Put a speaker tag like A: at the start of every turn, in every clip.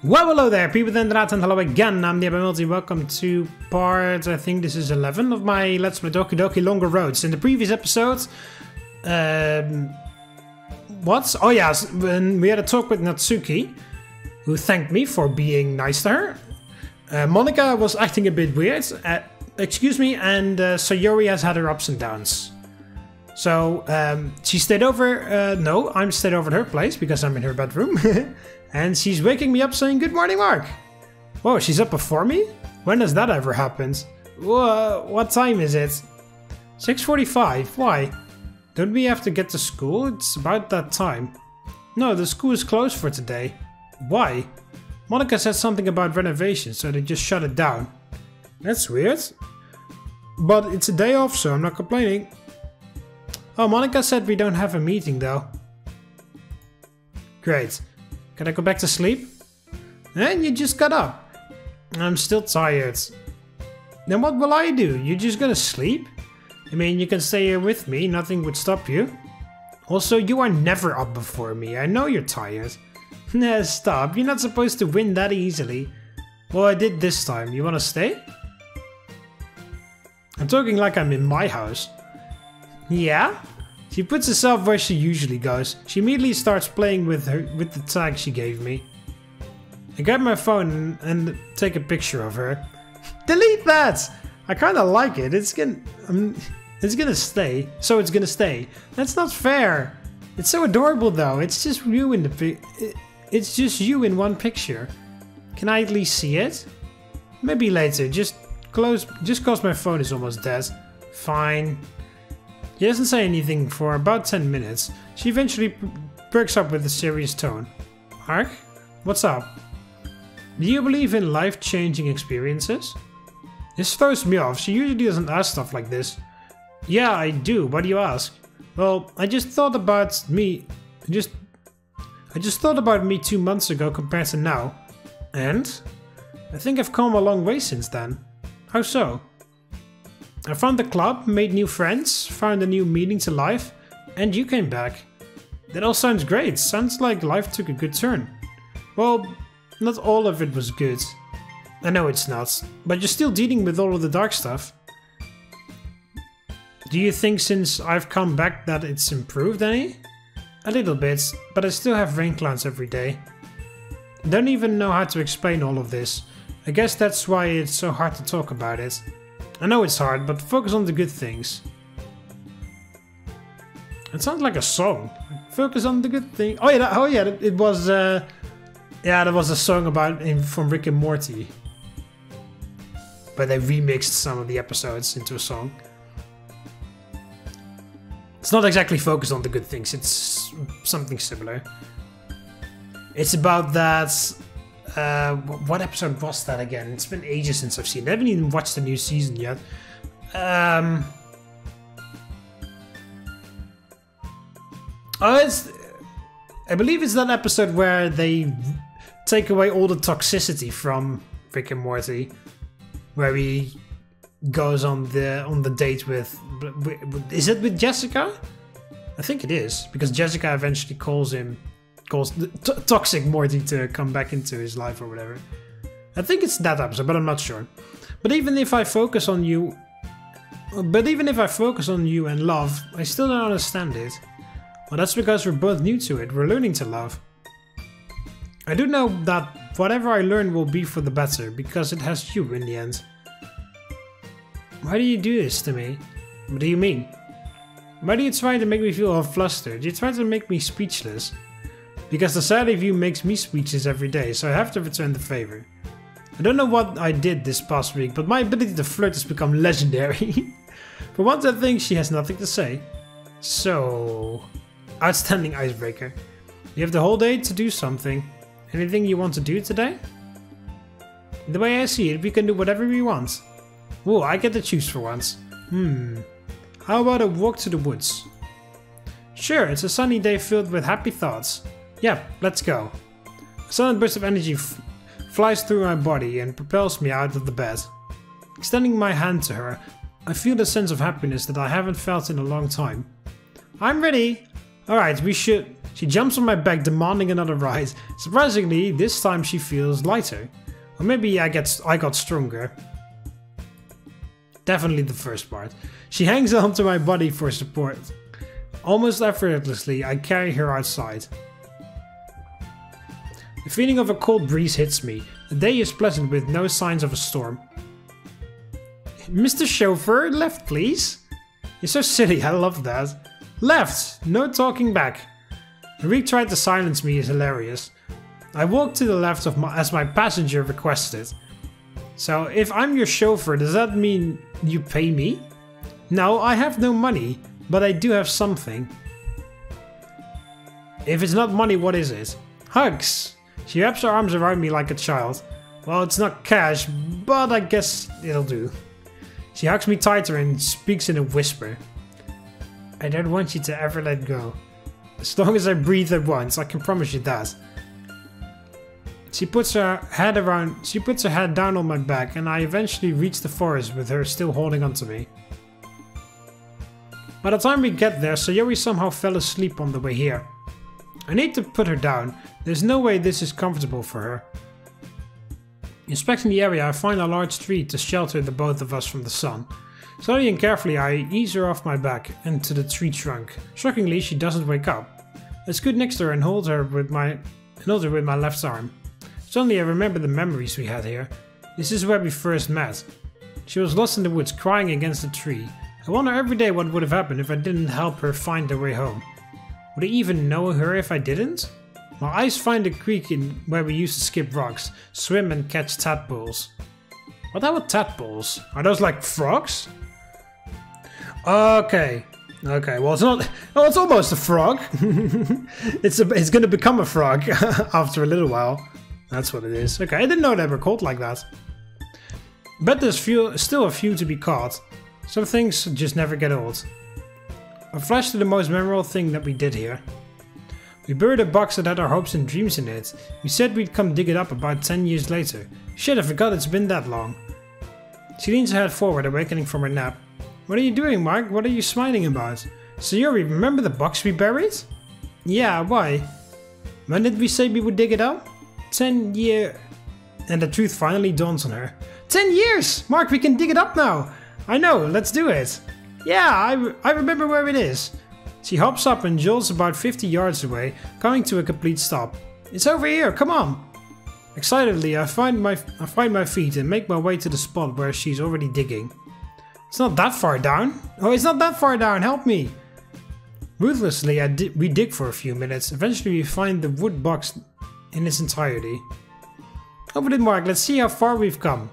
A: Well, hello there, people in the internet, and hello again. I'm TheMBmulti. Welcome to part, I think this is 11 of my Let's Play Doki Doki Longer Roads. In the previous episode, what? Oh yes, when we had a talk with Natsuki, who thanked me for being nice to her. Monika was acting a bit weird, excuse me, and Sayori has had her ups and downs. So, she stayed over, no, I'm stayed over at her place because I'm in her bedroom. And she's waking me up saying, "Good morning, Mark." Whoa, she's up before me? When has that ever happened? Whoa, what time is it? 6:45, why? Don't we have to get to school? It's about that time. No, the school is closed for today. Why? Monika said something about renovation, so they just shut it down. That's weird. But it's a day off, so I'm not complaining. Oh, Monika said we don't have a meeting though. Great. Can I go back to sleep? And you just got up. I'm still tired. Then what will I do? You're just gonna sleep? I mean, you can stay here with me, nothing would stop you. Also, you are never up before me, I know you're tired. Nah, stop, you're not supposed to win that easily. Well, I did this time, you wanna stay? I'm talking like I'm in my house. Yeah? She puts herself where she usually goes. She immediately starts playing with the tag she gave me. I grab my phone and take a picture of her. Delete that! I kinda like it. It's gonna stay. So it's gonna stay. That's not fair. It's so adorable though. It's just you in the it's just you in one picture. Can I at least see it? Maybe later. Just cause my phone is almost dead. Fine. She doesn't say anything for about 10 minutes. She eventually perks up with a serious tone. Mark? What's up? Do you believe in life-changing experiences? This throws me off. She usually doesn't ask stuff like this. Yeah, I do. Why do you ask? Well, I just thought about me... I just thought about me 2 months ago compared to now. And? I think I've come a long way since then. How so? I found the club, made new friends, found a new meaning to life, and you came back. That all sounds great, sounds like life took a good turn. Well, not all of it was good. I know it's not, but you're still dealing with all of the dark stuff. Do you think since I've come back that it's improved any? A little bit, but I still have rain clouds every day. I don't even know how to explain all of this. I guess that's why it's so hard to talk about it. I know it's hard, but focus on the good things. It sounds like a song. Focus on the good thing. Oh yeah, it was. Yeah, there was a song about from Rick and Morty, but they remixed some of the episodes into a song. It's not exactly focus on the good things. It's something similar. It's about that. What episode was that again? It's been ages since I've seen it. I haven't even watched the new season yet. I believe it's that episode where they take away all the toxicity from Rick and Morty, where he goes on the date with. Is it with Jessica? I think it is, because Jessica eventually calls toxic Morty to come back into his life or whatever. I think it's that episode, but I'm not sure. But even if I focus on you and love, I still don't understand it. Well, that's because we're both new to it. We're learning to love. I do know that whatever I learn will be for the better, because it has you in the end. Why do you do this to me? What do you mean? Why do you try to make me feel all flustered? You try to make me speechless. Because the sight of you makes me speechless every day, so I have to return the favor. I don't know what I did this past week, but my ability to flirt has become legendary. For once I think she has nothing to say. So... outstanding icebreaker. You have the whole day to do something. Anything you want to do today? The way I see it, we can do whatever we want. Whoa, I get to choose for once. How about a walk to the woods? Sure, it's a sunny day filled with happy thoughts. Yeah, let's go. A sudden burst of energy flies through my body and propels me out of the bed. Extending my hand to her, I feel the sense of happiness that I haven't felt in a long time. I'm ready! Alright, we should... She jumps on my back, demanding another ride. Surprisingly, this time she feels lighter. Or maybe I got stronger. Definitely the first part. She hangs onto my body for support. Almost effortlessly, I carry her outside. The feeling of a cold breeze hits me. The day is pleasant with no signs of a storm. Mr. Chauffeur, left please. You're so silly, I love that. Left! No talking back. Rick tried to silence me is hilarious. I walked to the left as my passenger requested. So if I'm your chauffeur, does that mean you pay me? No, I have no money, but I do have something. If it's not money, what is it? Hugs! She wraps her arms around me like a child. Well, it's not cash, but I guess it'll do. She hugs me tighter and speaks in a whisper. I don't want you to ever let go. As long as I breathe at once, I can promise you that. She puts her head down on my back, and I eventually reach the forest with her still holding onto me. By the time we get there, Sayori somehow fell asleep on the way here. I need to put her down. There's no way this is comfortable for her. Inspecting the area, I find a large tree to shelter the both of us from the sun. Slowly and carefully, I ease her off my back into the tree trunk. Shockingly, she doesn't wake up. I scoot next to her and hold her with my left arm. Suddenly, I remember the memories we had here. This is where we first met. She was lost in the woods, crying against a tree. I wonder every day what would have happened if I didn't help her find her way home. Would I even know her if I didn't? My eyes find a creek where we used to skip rocks, swim and catch tadpoles. What are tadpoles? Are those like frogs? Okay, well it's not, well it's almost a frog. It's gonna become a frog after a little while. That's what it is. Okay, I didn't know they were called like that. But there's still a few to be caught. Some things just never get old. A flash to the most memorable thing that we did here. We buried a box that had our hopes and dreams in it. We said we'd come dig it up about 10 years later. Shit, I forgot it's been that long. She leans her head forward, awakening from her nap. What are you doing, Mark? What are you smiling about? Sayori, remember the box we buried? Yeah, why? When did we say we would dig it up? 10 years. And the truth finally dawns on her. 10 years! Mark, we can dig it up now! I know, let's do it! Yeah, I remember where it is. She hops up and jolts about 50 yards away, coming to a complete stop. It's over here, come on! Excitedly, I find my feet and make my way to the spot where she's already digging. It's not that far down. Oh, it's not that far down, help me! Ruthlessly, we dig for a few minutes. Eventually, we find the wood box in its entirety. Open it, Mark, let's see how far we've come.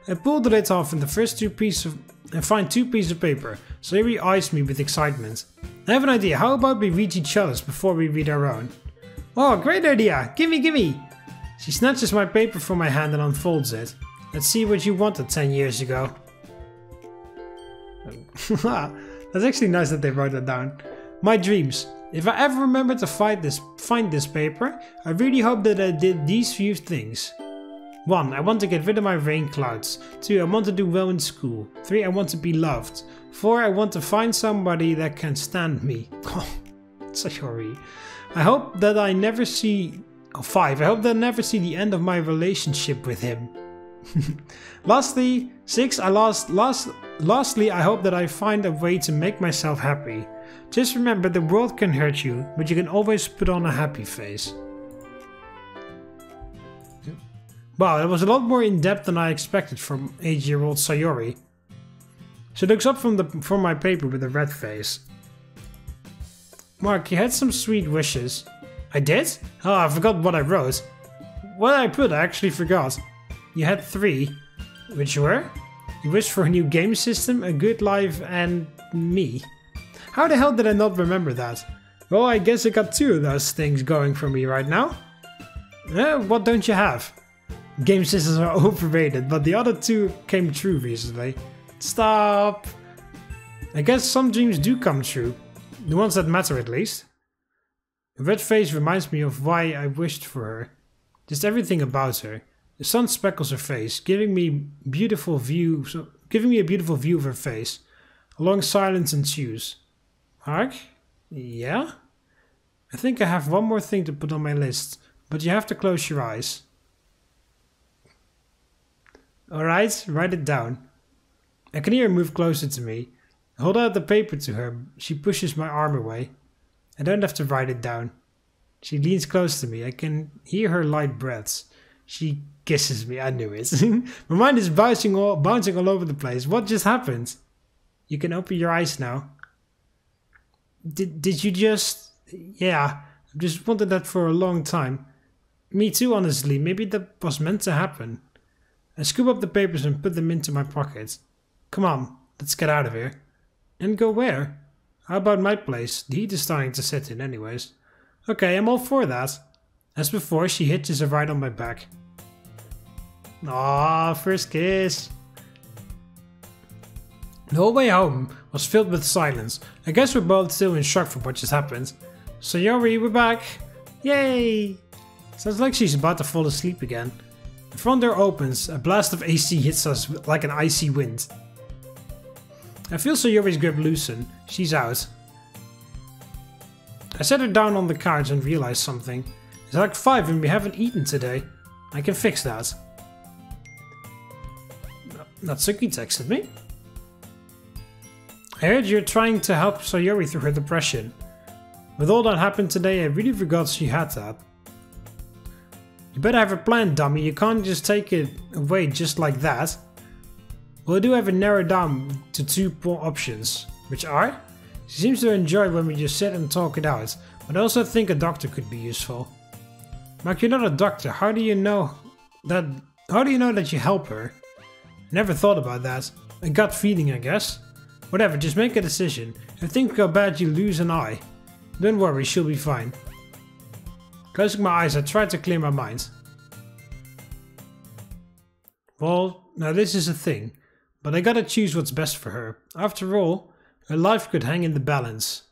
A: I pull the lid off and find two pieces of paper. Sayori eyes me with excitement. I have an idea, how about we read each other's before we read our own? Oh, great idea! Gimme! She snatches my paper from my hand and unfolds it. Let's see what you wanted 10 years ago. That's actually nice that they wrote that down. My dreams. If I ever remember to find this paper, I really hope that I did these few things. 1. I want to get rid of my rain clouds. 2. I want to do well in school. 3. I want to be loved. 4. I want to find somebody that can stand me. Oh, Sayori. I hope that I never see... 5. I hope that I never see the end of my relationship with him. Lastly, 6. Lastly, I hope that I find a way to make myself happy. Just remember, the world can hurt you, but you can always put on a happy face. Wow, that was a lot more in-depth than I expected from 8-year-old Sayori. She looks up from my paper with a red face. Mark, you had some sweet wishes. I did? Oh, I forgot what I wrote. What I put, I actually forgot. You had 3. Which were? You wished for a new game system, a good life, and me. How the hell did I not remember that? Well, I guess I got 2 of those things going for me right now. What don't you have? Game systems are overrated, but the other 2 came true recently. Stop! I guess some dreams do come true. The ones that matter at least. The red face reminds me of why I wished for her. Just everything about her. The sun speckles her face, giving me a beautiful view of her face. A long silence ensues. Mark? Yeah? I think I have one more thing to put on my list, but you have to close your eyes. Alright, write it down. I can hear her move closer to me. I hold out the paper to her. She pushes my arm away. I don't have to write it down. She leans close to me. I can hear her light breaths. She kisses me. I knew it. My mind is bouncing all over the place. What just happened? You can open your eyes now. Did you just... Yeah, I've just wanted that for a long time. Me too, honestly. Maybe that was meant to happen. I scoop up the papers and put them into my pocket. Come on, let's get out of here. And go where? How about my place? The heat is starting to set in anyways. Okay, I'm all for that. As before, she hitches a ride on my back. Aww, first kiss. The whole way home was filled with silence. I guess we're both still in shock for what just happened. Sayori, we're back. Yay! Sounds like she's about to fall asleep again. The front door opens. A blast of AC hits us like an icy wind. I feel Sayori's grip loosen. She's out. I set her down on the couch and realized something. It's like 5 and we haven't eaten today. I can fix that. Natsuki texted me. I heard you're trying to help Sayori through her depression. With all that happened today, I really forgot she had that. You better have a plan, dummy. You can't just take it away just like that. Well, I do have it narrowed down to 2 options, which are: she seems to enjoy when we just sit and talk it out, but I also think a doctor could be useful. Mark, you're not a doctor. How do you know that you help her? I never thought about that. A gut feeling, I guess. Whatever, just make a decision. If things go bad, you lose an eye. Don't worry, she'll be fine. Closing my eyes, I try to clear my mind. Well, now this is a thing, but I gotta choose what's best for her. After all, her life could hang in the balance.